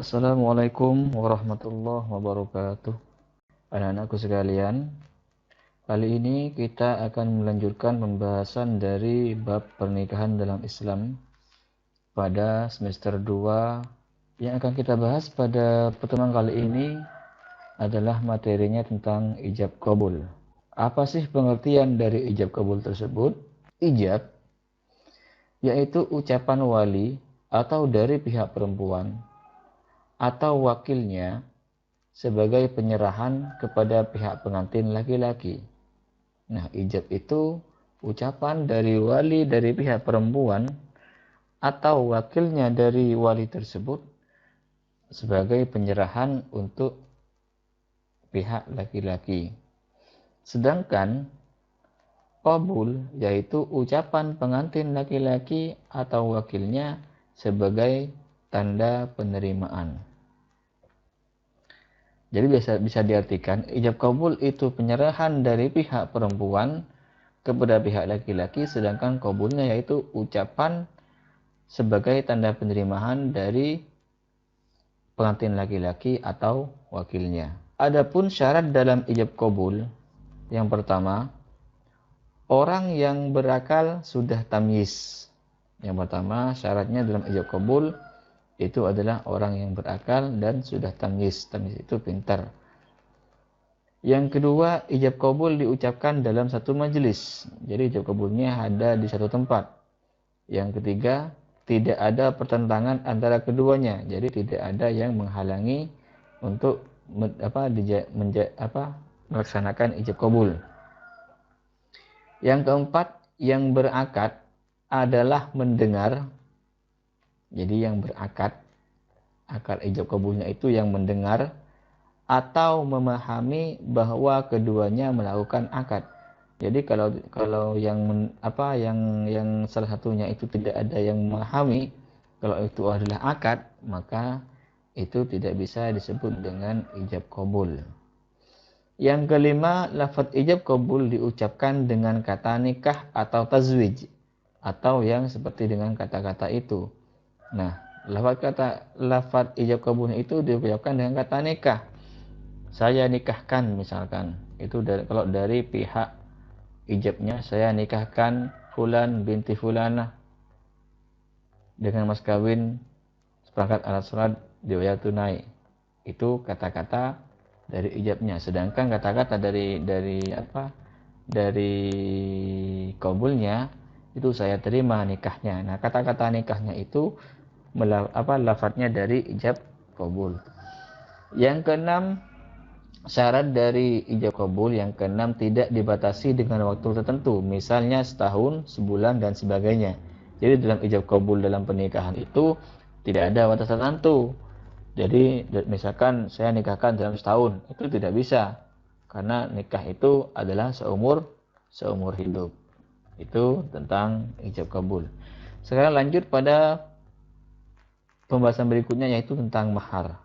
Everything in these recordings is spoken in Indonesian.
Assalamualaikum warahmatullahi wabarakatuh. Anak-anakku sekalian, kali ini kita akan melanjutkan pembahasan dari bab pernikahan dalam Islam pada semester 2. Yang akan kita bahas pada pertemuan kali ini adalah materinya tentang ijab qabul. Apa sih pengertian dari ijab qabul tersebut? Ijab yaitu ucapan wali atau dari pihak perempuan atau wakilnya sebagai penyerahan kepada pihak pengantin laki-laki. Nah, ijab itu ucapan dari wali dari pihak perempuan atau wakilnya dari wali tersebut sebagai penyerahan untuk pihak laki-laki. Sedangkan qabul yaitu ucapan pengantin laki-laki atau wakilnya sebagai tanda penerimaan. Jadi bisa diartikan ijab qabul itu penyerahan dari pihak perempuan kepada pihak laki-laki, sedangkan qabulnya yaitu ucapan sebagai tanda penerimaan dari pengantin laki-laki atau wakilnya. Adapun syarat dalam ijab qabul, yang pertama, orang yang berakal sudah tamyiz. Yang pertama, syaratnya dalam ijab qabul itu adalah orang yang berakal dan sudah tamyiz. Tamyiz itu pintar. Yang kedua, ijab qabul diucapkan dalam satu majelis. Jadi ijab qabulnya ada di satu tempat. Yang ketiga, tidak ada pertentangan antara keduanya. Jadi tidak ada yang menghalangi untuk melaksanakan ijab qabul. Yang keempat, yang berakad adalah mendengar. Jadi yang berakad, akad ijab qabulnya itu yang mendengar atau memahami bahwa keduanya melakukan akad. Jadi kalau yang salah satunya itu tidak ada yang memahami kalau itu adalah akad, maka itu tidak bisa disebut dengan ijab qabul. Yang kelima, lafaz ijab qabul diucapkan dengan kata nikah atau tazwij atau yang seperti dengan kata-kata itu. Nah, lafaz ijab qabulnya itu diucapkan dengan kata nikah. Saya nikahkan misalkan. Itu kalau dari pihak ijabnya, saya nikahkan fulan binti fulanah dengan mas kawin seperangkat alat sholat dibayar tunai. Itu kata-kata dari ijabnya. Sedangkan kata-kata dari qabulnya itu saya terima nikahnya. Nah, kata-kata nikahnya itu lafadznya dari ijab qabul. Yang keenam, syarat dari ijab qabul yang keenam tidak dibatasi dengan waktu tertentu, misalnya setahun, sebulan, dan sebagainya. Jadi dalam ijab qabul dalam pernikahan itu tidak ada batas tertentu. Jadi misalkan saya nikahkan dalam setahun, itu tidak bisa, karena nikah itu adalah seumur hidup. Itu tentang ijab qabul. Sekarang lanjut pada pembahasan berikutnya, yaitu tentang mahar.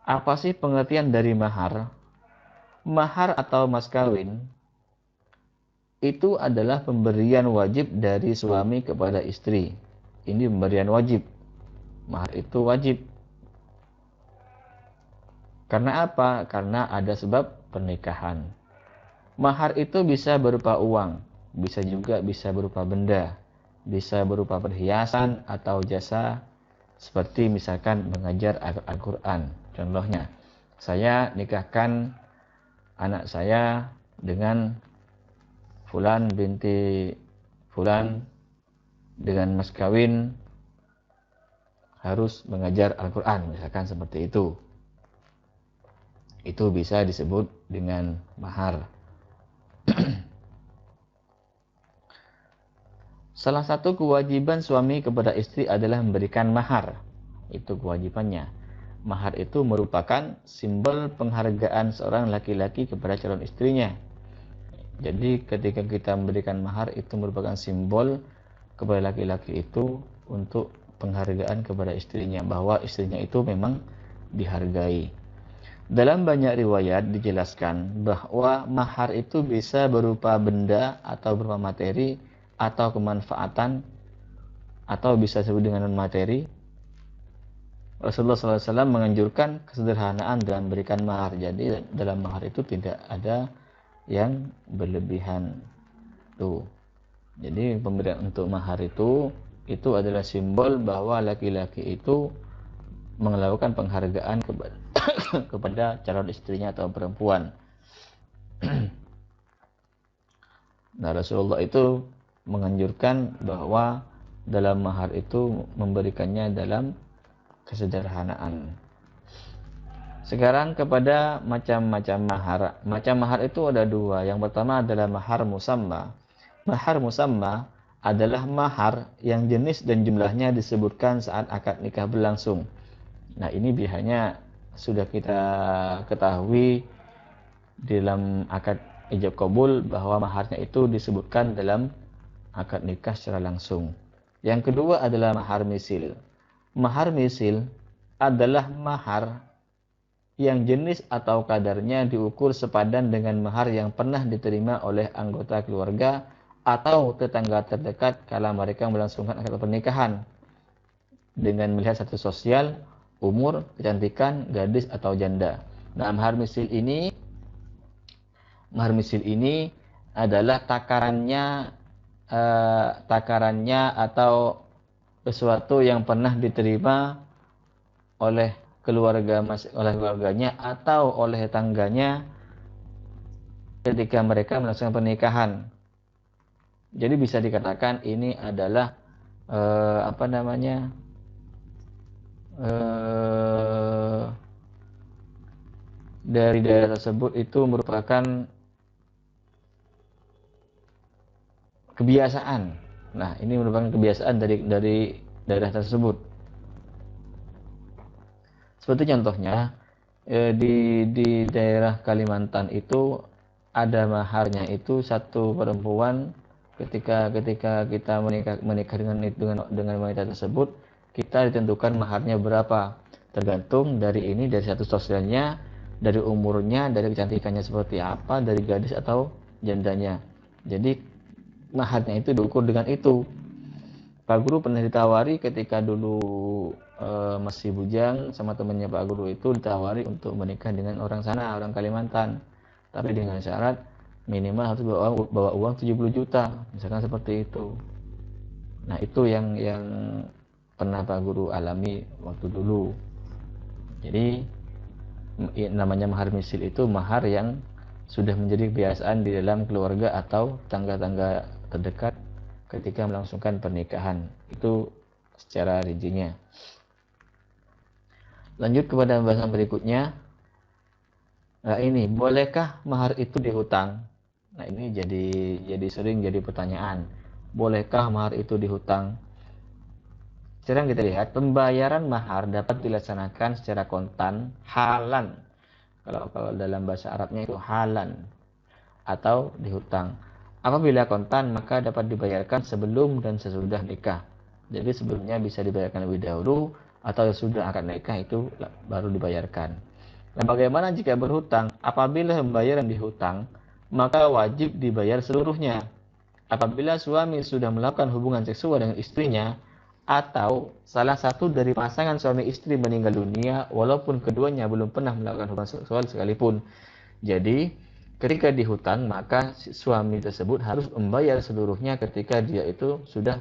Apa sih pengertian dari mahar? Mahar atau mas kawin itu adalah pemberian wajib dari suami kepada istri. Ini pemberian wajib. Mahar itu wajib. Karena apa? Karena ada sebab pernikahan. Mahar itu bisa berupa uang, bisa juga berupa benda, bisa berupa perhiasan atau jasa, seperti misalkan mengajar Al-Quran. Contohnya, saya nikahkan anak saya dengan fulan binti fulan dengan mas kawin harus mengajar Al-Quran, misalkan seperti itu. Itu bisa disebut dengan mahar. Salah satu kewajiban suami kepada istri adalah memberikan mahar. Itu kewajibannya. Mahar itu merupakan simbol penghargaan seorang laki-laki kepada calon istrinya. Jadi ketika kita memberikan mahar, itu merupakan simbol kepada laki-laki itu untuk penghargaan kepada istrinya, bahwa istrinya itu memang dihargai. Dalam banyak riwayat dijelaskan bahwa mahar itu bisa berupa benda atau berupa materi atau kemanfaatan, atau bisa disebut dengan non materi, Rasulullah SAW menganjurkan kesederhanaan dalam memberikan mahar. Jadi dalam mahar itu tidak ada yang berlebihan. Tuh. Jadi pemberian untuk mahar itu adalah simbol bahwa laki-laki itu melakukan penghargaan kepada, kepada calon istrinya atau perempuan. Nah, Rasulullah itu menganjurkan bahwa dalam mahar itu memberikannya dalam kesederhanaan. Sekarang kepada macam-macam mahar. Macam mahar itu ada dua. Yang pertama adalah mahar musamma. Mahar musamma adalah mahar yang jenis dan jumlahnya disebutkan saat akad nikah berlangsung. Nah, ini biasanya sudah kita ketahui dalam akad ijab kabul bahwa maharnya itu disebutkan dalam akad nikah secara langsung. Yang kedua adalah mahar misil. Mahar misil adalah mahar yang jenis atau kadarnya diukur sepadan dengan mahar yang pernah diterima oleh anggota keluarga atau tetangga terdekat kala mereka melangsungkan akad pernikahan dengan melihat status sosial, umur, kecantikan, gadis atau janda. Nah, mahar misil ini adalah takarannya atau sesuatu yang pernah diterima oleh keluarganya atau oleh tetangganya ketika mereka melaksanakan pernikahan. Jadi bisa dikatakan ini adalah dari daerah tersebut itu merupakan kebiasaan. Nah, ini merupakan kebiasaan dari daerah tersebut. Seperti contohnya di daerah Kalimantan itu ada maharnya itu satu perempuan ketika kita menikah dengan wanita tersebut, kita ditentukan maharnya berapa, tergantung dari status sosialnya, dari umurnya, dari kecantikannya seperti apa, dari gadis atau jandanya. Jadi maharnya itu diukur dengan itu. Pak Guru pernah ditawari ketika dulu masih bujang sama temannya Pak Guru itu ditawari untuk menikah dengan orang sana, orang Kalimantan, tapi dengan syarat minimal harus bawa uang 70 juta, misalkan seperti itu. Nah, itu yang pernah Pak Guru alami waktu dulu. Jadi namanya mahar misil itu mahar yang sudah menjadi kebiasaan di dalam keluarga atau tangga-tangga terdekat ketika melangsungkan pernikahan. Itu secara rincinya. Lanjut kepada pembahasan berikutnya. Nah, ini bolehkah mahar itu dihutang? Nah, ini jadi sering jadi pertanyaan. Bolehkah mahar itu dihutang? Sekarang kita lihat pembayaran mahar dapat dilaksanakan secara kontan halan. Kalau dalam bahasa Arabnya itu halan atau dihutang. Apabila kontan maka dapat dibayarkan sebelum dan sesudah nikah. Jadi sebelumnya bisa dibayarkan lebih dahulu atau sudah akad nikah itu baru dibayarkan. Nah, bagaimana jika berhutang? Apabila pembayaran dihutang, maka wajib dibayar seluruhnya. Apabila suami sudah melakukan hubungan seksual dengan istrinya atau salah satu dari pasangan suami istri meninggal dunia walaupun keduanya belum pernah melakukan hubungan seksual sekalipun. Jadi ketika dihutang maka suami tersebut harus membayar seluruhnya ketika dia itu sudah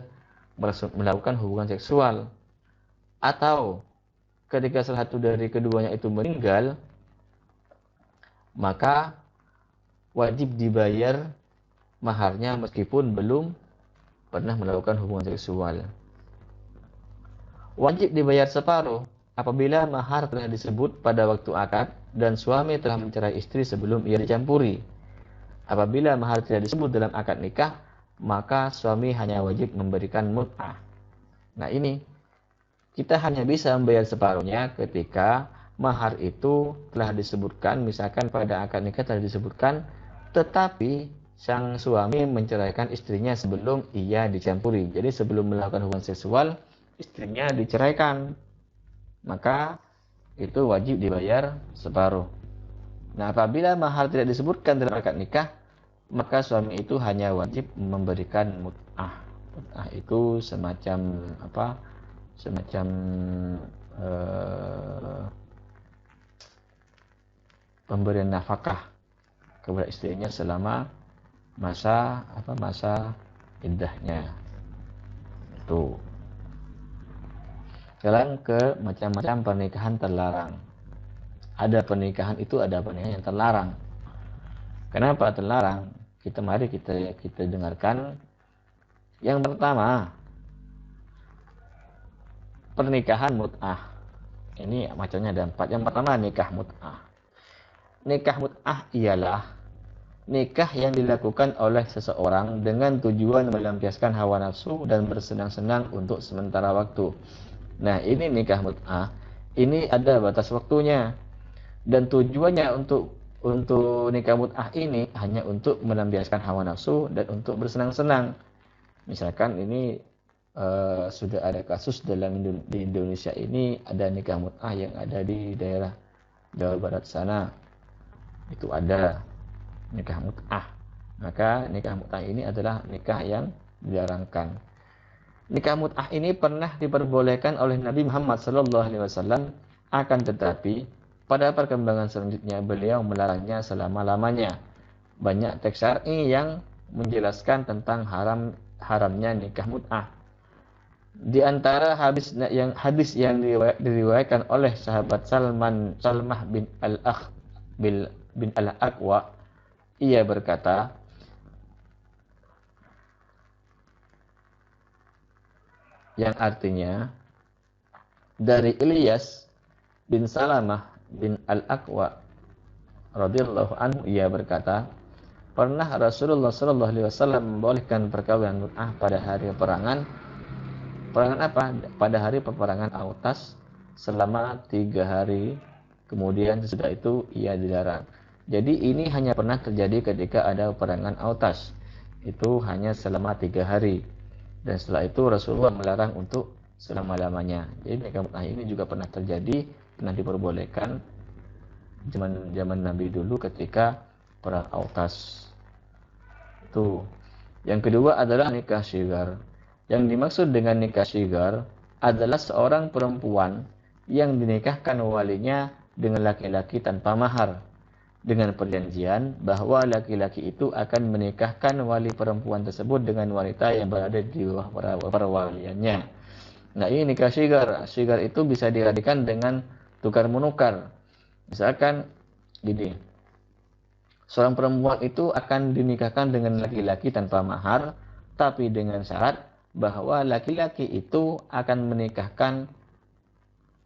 melakukan hubungan seksual. Atau ketika salah satu dari keduanya itu meninggal, maka wajib dibayar maharnya meskipun belum pernah melakukan hubungan seksual. Wajib dibayar separuh apabila mahar telah disebut pada waktu akad dan suami telah mencerai istri sebelum ia dicampuri. Apabila mahar tidak disebut dalam akad nikah, maka suami hanya wajib memberikan mut'ah. Nah, ini kita hanya bisa membayar separuhnya ketika mahar itu telah disebutkan, misalkan pada akad nikah telah disebutkan, tetapi sang suami menceraikan istrinya sebelum ia dicampuri. Jadi sebelum melakukan hubungan seksual, istrinya diceraikan. Maka itu wajib dibayar separuh. Nah, apabila mahar tidak disebutkan dalam akad nikah, maka suami itu hanya wajib memberikan mut'ah. Mut'ah itu semacam pemberian nafkah kepada istrinya selama masa iddahnya. Itu. Sekarang ke macam-macam pernikahan terlarang. Ada pernikahan yang terlarang. Kenapa terlarang? Mari kita dengarkan. Yang pertama, pernikahan mut'ah. Ini macamnya ada 4. Yang pertama, nikah mut'ah. Nikah mut'ah ialah nikah yang dilakukan oleh seseorang dengan tujuan melampiaskan hawa nafsu dan bersenang-senang untuk sementara waktu. Nah, ini nikah mut'ah. Ini ada batas waktunya. Dan tujuannya untuk nikah mut'ah ini hanya untuk melampiaskan hawa nafsu dan untuk bersenang-senang. Misalkan ini sudah ada kasus di Indonesia ini, ada nikah mut'ah yang ada di daerah Jawa Barat sana. Itu ada nikah mut'ah. Maka nikah mut'ah ini adalah nikah yang dilarangkan. Nikah mut'ah ini pernah diperbolehkan oleh Nabi Muhammad SAW, akan tetapi pada perkembangan selanjutnya beliau melarangnya selama-lamanya. Banyak teks syar'i yang menjelaskan tentang haramnya nikah mut'ah. Di antara hadis yang diriwayatkan oleh sahabat Salmah bin Al-Aqwa, ia berkata, yang artinya dari Ilyas bin Salamah bin Al-Aqwa radhiyallahu anhu, ia berkata, pernah Rasulullah sallallahu alaihi wasallam membolehkan perkawinan mut'ah pada hari peperangan. Peperangan apa? Pada hari peperangan Autas selama 3 hari. Kemudian sesudah itu ia dilarang. Jadi ini hanya pernah terjadi ketika ada peperangan Autas. Itu hanya selama 3 hari. Dan setelah itu Rasulullah melarang untuk selama-lamanya. Jadi nikah mut'ah ini juga pernah terjadi, pernah diperbolehkan zaman Nabi dulu ketika perang Autas. Itu. Yang kedua adalah nikah syigar. Yang dimaksud dengan nikah syigar adalah seorang perempuan yang dinikahkan walinya dengan laki-laki tanpa mahar, dengan perjanjian bahwa laki-laki itu akan menikahkan wali perempuan tersebut dengan wanita yang berada di bawah perwaliannya. Nah, ini nikah syigar. Syigar itu bisa diartikan dengan tukar menukar. Misalkan gini, seorang perempuan itu akan dinikahkan dengan laki-laki tanpa mahar, tapi dengan syarat bahwa laki-laki itu akan menikahkan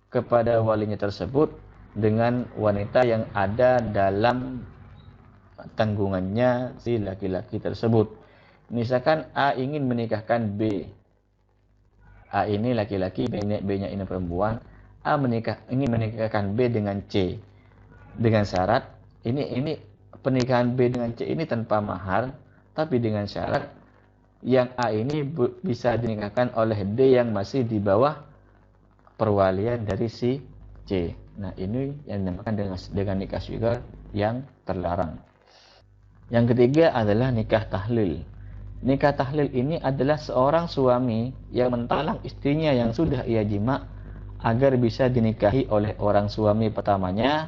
kepada walinya tersebut dengan wanita yang ada dalam tanggungannya si laki-laki tersebut. Misalkan A ingin menikahkan B. A ini laki-laki, B-nya ini perempuan. A ingin menikahkan B dengan C. Dengan syarat, ini pernikahan B dengan C ini tanpa mahar, tapi dengan syarat yang A ini bisa dinikahkan oleh D yang masih di bawah perwalian dari si C. Nah, ini yang dinamakan dengan nikah syigar yang terlarang. Yang ketiga adalah nikah tahlil. Nikah tahlil ini adalah seorang suami yang mentalak istrinya yang sudah ia jima agar bisa dinikahi oleh suami pertamanya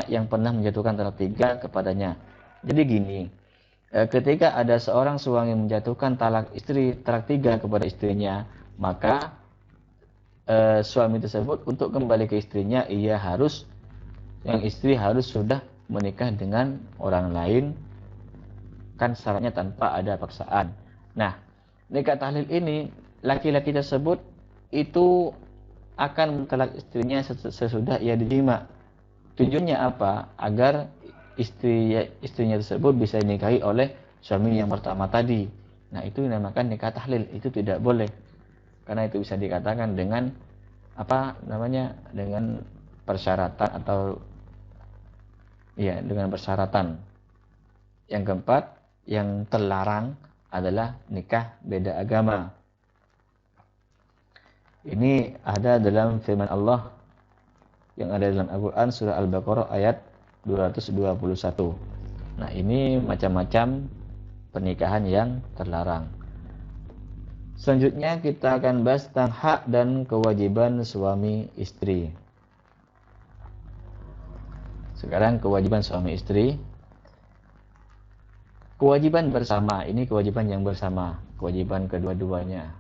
yang pernah menjatuhkan talak 3 kepadanya. Jadi gini, ketika ada seorang suami menjatuhkan talak 3 kepada istrinya, maka suami tersebut untuk kembali ke istrinya istri harus sudah menikah dengan orang lain, kan syaratnya tanpa ada paksaan. Nah, nikah tahlil ini laki-laki tersebut itu akan mentalak istrinya sesudah ia dijima. Tujuannya apa? Agar istrinya tersebut bisa dinikahi oleh suami yang pertama tadi. Nah, itu dinamakan nikah tahlil. Itu tidak boleh, karena itu bisa dikatakan dengan dengan persyaratan dengan persyaratan. Yang keempat yang terlarang adalah nikah beda agama. Ini ada dalam firman Allah yang ada dalam Al-Quran surah Al-Baqarah ayat 221. Nah, ini macam-macam pernikahan yang terlarang. Selanjutnya kita akan bahas tentang hak dan kewajiban suami istri. Sekarang kewajiban suami istri. Kewajiban bersama, ini kewajiban yang bersama, kewajiban kedua-duanya.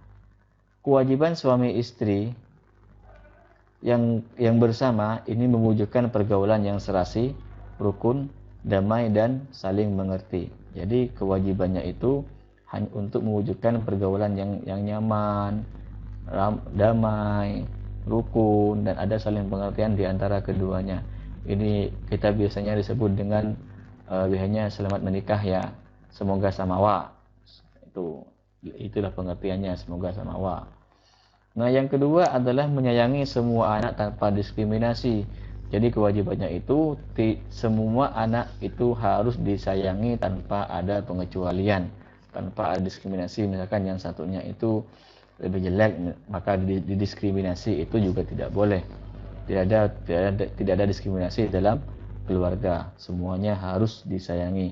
Kewajiban suami istri yang bersama ini mewujudkan pergaulan yang serasi, rukun, damai, dan saling mengerti. Jadi kewajibannya itu hanya untuk mewujudkan pergaulan yang nyaman, damai, rukun, dan ada saling pengertian di antara keduanya. Ini kita biasanya disebut dengan biasanya selamat menikah ya, semoga samawa. Itulah pengertiannya, semoga samawa. Nah, yang kedua adalah menyayangi semua anak tanpa diskriminasi. Jadi kewajibannya itu semua anak itu harus disayangi tanpa ada pengecualian, tanpa ada diskriminasi. Misalkan yang satunya itu lebih jelek, maka didiskriminasi, itu juga tidak boleh. Tidak ada diskriminasi dalam keluarga. Semuanya harus disayangi.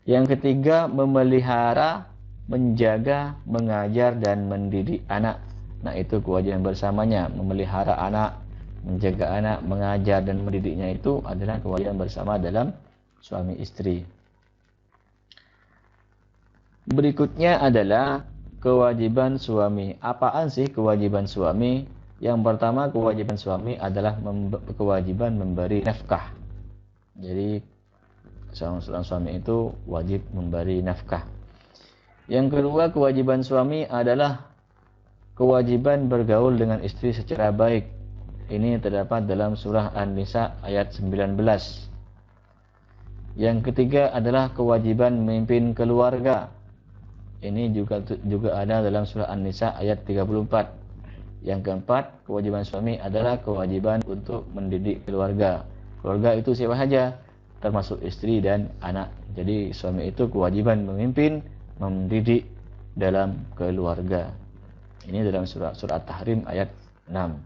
Yang ketiga, memelihara, menjaga, mengajar, dan mendidik anak. Nah, itu kewajiban bersamanya. Memelihara anak, menjaga anak, mengajar, dan mendidiknya itu adalah kewajiban bersama dalam suami istri. Berikutnya adalah kewajiban suami. Apaan sih kewajiban suami? Yang pertama, kewajiban suami adalah kewajiban memberi nafkah. Jadi seorang suami itu wajib memberi nafkah. Yang kedua, kewajiban suami adalah kewajiban bergaul dengan istri secara baik. Ini terdapat dalam surah An-Nisa ayat 19. Yang ketiga adalah kewajiban memimpin keluarga. Ini juga ada dalam surah An-Nisa ayat 34. Yang keempat, kewajiban suami adalah kewajiban untuk mendidik keluarga. Keluarga itu siapa saja, termasuk istri dan anak. Jadi suami itu kewajiban memimpin, mendidik dalam keluarga. Ini dalam surah At-Tahrim ayat 6.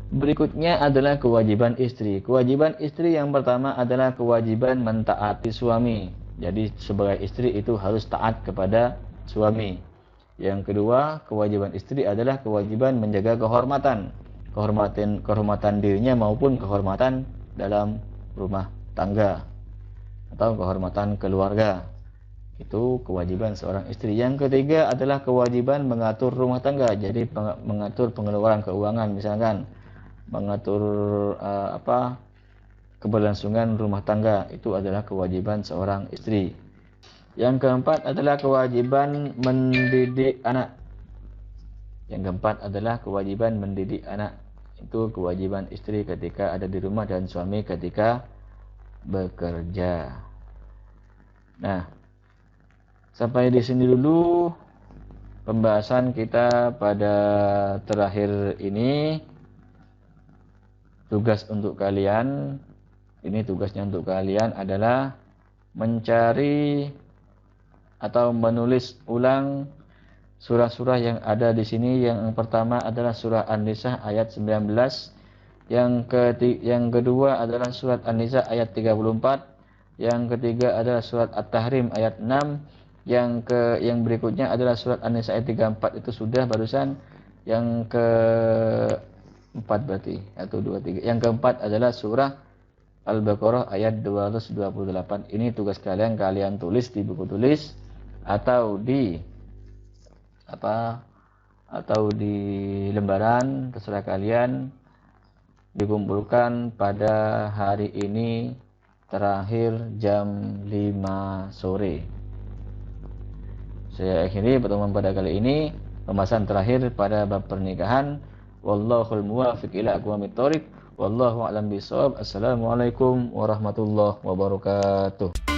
Berikutnya adalah kewajiban istri. Kewajiban istri yang pertama adalah kewajiban mentaati suami. Jadi sebagai istri itu harus taat kepada suami. Yang kedua, kewajiban istri adalah kewajiban menjaga kehormatan dirinya maupun kehormatan dalam rumah tangga atau kehormatan keluarga. Itu kewajiban seorang istri. Yang ketiga adalah kewajiban mengatur rumah tangga. Jadi mengatur pengeluaran keuangan, misalkan mengatur keberlangsungan rumah tangga. Itu adalah kewajiban seorang istri. Yang keempat adalah kewajiban mendidik anak. Yang keempat adalah kewajiban mendidik anak. Itu kewajiban istri ketika ada di rumah dan suami ketika bekerja. Nah, sampai di sini dulu pembahasan kita pada terakhir ini. Tugas untuk kalian, ini tugasnya untuk kalian adalah mencari atau menulis ulang surah-surah yang ada di sini. Yang pertama adalah surah An-Nisa ayat 19. Yang kedua adalah surat An-Nisa ayat 34. Yang ketiga adalah surat At-Tahrim ayat 6. Yang berikutnya adalah surat An-Nisa ayat 34, itu sudah barusan. Yang keempat berarti, atau 23. Yang keempat adalah surah Al-Baqarah ayat 228. Ini tugas kalian tulis di buku tulis atau di lembaran, terserah kalian. Dikumpulkan pada hari ini terakhir jam 5 sore. Saya akhiri pertemuan pada kali ini, pembahasan terakhir pada bab pernikahan. Wallahul muwaffiq ila aqwamit thoriq. Wallahu a'lam bishawab. Assalamualaikum warahmatullahi wabarakatuh.